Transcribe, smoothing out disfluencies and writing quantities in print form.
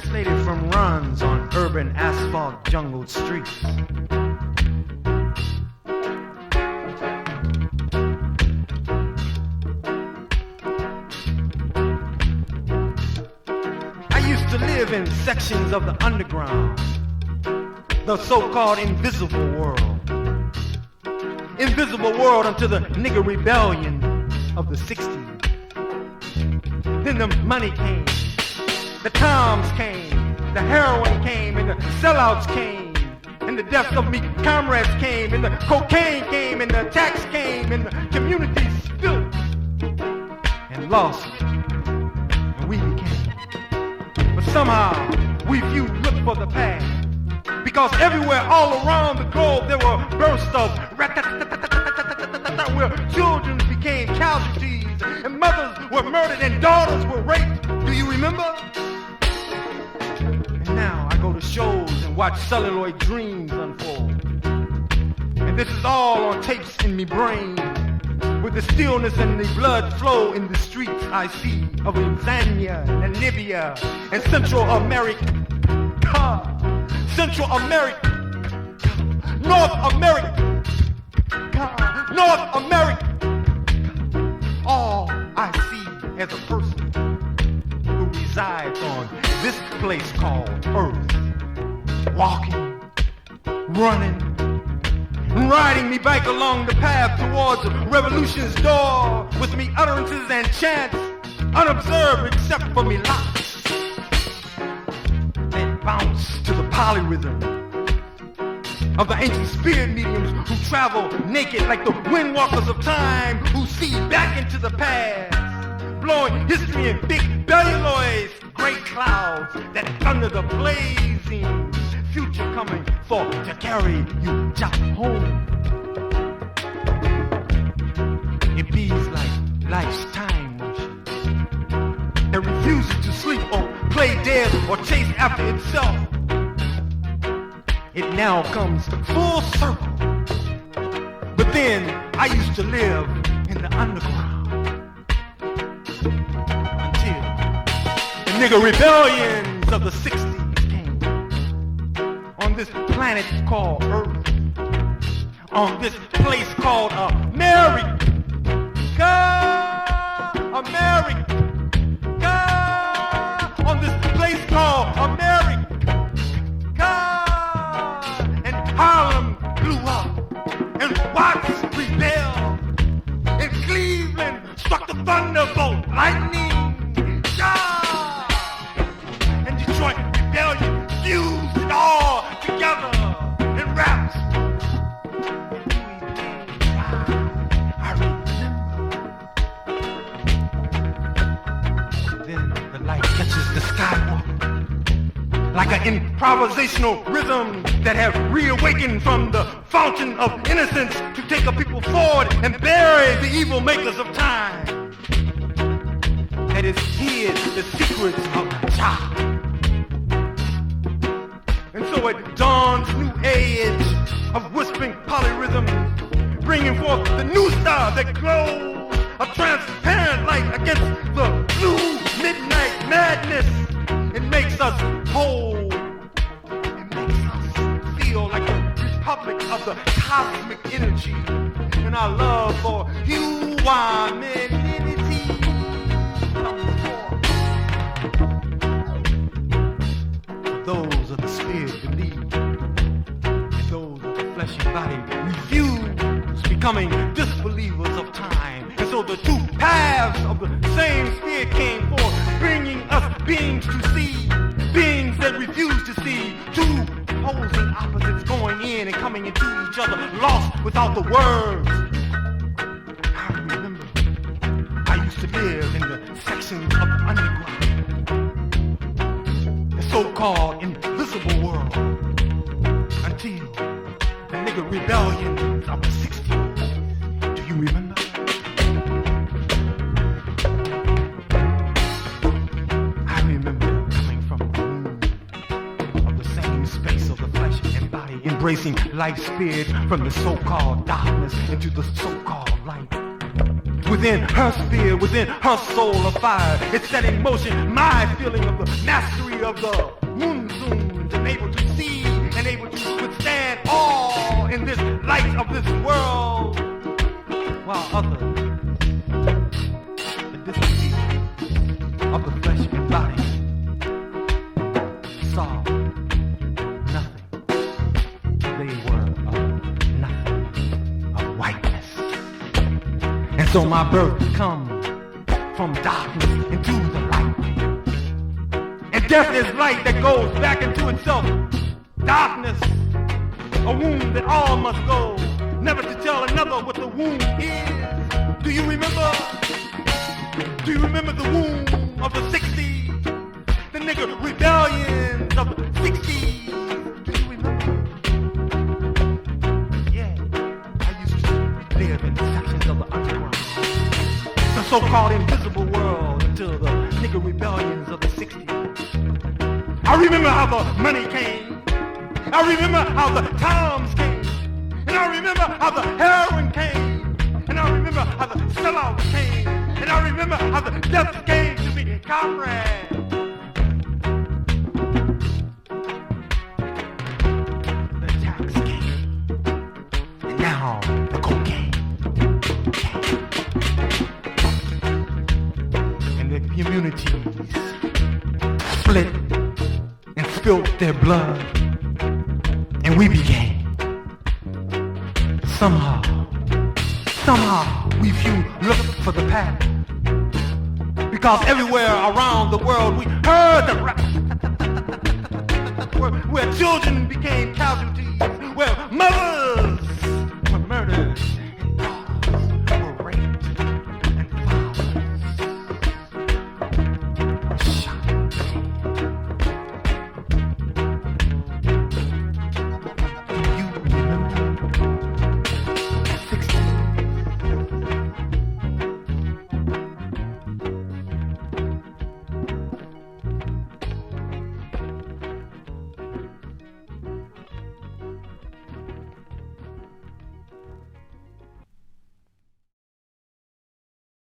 translated from runs on urban asphalt jungled streets. I used to live in sections of the underground, the so-called invisible world. Invisible world until the nigger rebellion of the 60s. Then the money came, the toms came, the heroin came, and the sellouts came, and the deaths of me comrades came, and the cocaine came, and the tax came, and the community spilled and lost, and we became. But somehow we few look for the past, because everywhere all around the globe there were bursts of where children became casualties, and mothers were murdered, and daughters were raped. Do you remember? And now I go to shows and watch celluloid dreams unfold. And this is all on tapes in me brain. With the stillness and the blood flow in the streets I see of Tanzania, Namibia, and Central America. Central America. North America. North America. All I see as a person who resides on this place called Earth. Walking, running, riding me back along the path towards revolution's door, with me utterances and chants, unobserved except for me locks that bounce to the polyrhythm of the ancient spirit mediums who travel naked like the windwalkers of time, who see back into the past, blowing history in big belluloids, great clouds that thunder the blazing future coming for to carry you just home. It bees like life's time motion that refuses to sleep or play dead or chase after itself. It now comes full circle. But then I used to live in the underground until the nigger rebellions of the 60s came on this planet called Earth, on this place called America. America. On this place called America. Harlem blew up, and Watts rebelled, and Cleveland struck the thunderbolt, lightning, and Detroit rebellion fused it all together in raps. I remember. Then the light catches the skywalk like an improvisational rhythm that have reawakened from the fountain of innocence to take a people forward and bury the evil makers of time that has hid the secrets of Jah. And so at dawn's new age of whispering polyrhythm, bringing forth the new star that glows, a transparent light against the blue midnight madness. It makes us whole. It makes us feel like a republic of the cosmic energy. And our love for humanity comes forth. For those of the spirit believe, and those of the flesh and body refuse, becoming disbelievers of time. And so the two paths of the same spirit came forth, bringing us beings to see, beings that refuse to see, two opposing opposites going in and coming into each other, lost without the words. I remember I used to live in the sections of the underground, the so-called invisible world, until the nigger rebellions of the 60s. Do you remember? Embracing life's spirit from the so-called darkness into the so-called light. Within her sphere, within her soul of fire, it set in motion my feeling of the mastery of the monsoons, and able to see and able to withstand all in this light of this world, while others, the disbelief of the flesh and body, saw nothing. They were of nothing, of whiteness. And so my birth comes from darkness into the light. And death is light that goes back into itself. Darkness, a wound that all must go, never to tell another what the wound is. Do you remember? Do you remember the wound of the 60s? The nigga rebellions of the 60s? Do you remember? Yeah, I used to live in sections of the underground, the so-called invisible world, until the nigga rebellions of the 60s. I remember how the money came. I remember how the toms came. And I remember how the heroin came. And I remember how the sellouts came. And I remember how the death came to be comrades. The tax came. And now the cocaine came. And the communities split and spilt their blood. And we began. Somehow, we few looked for the path. Because everywhere around the world we heard the rap. Where children became casualties, where mothers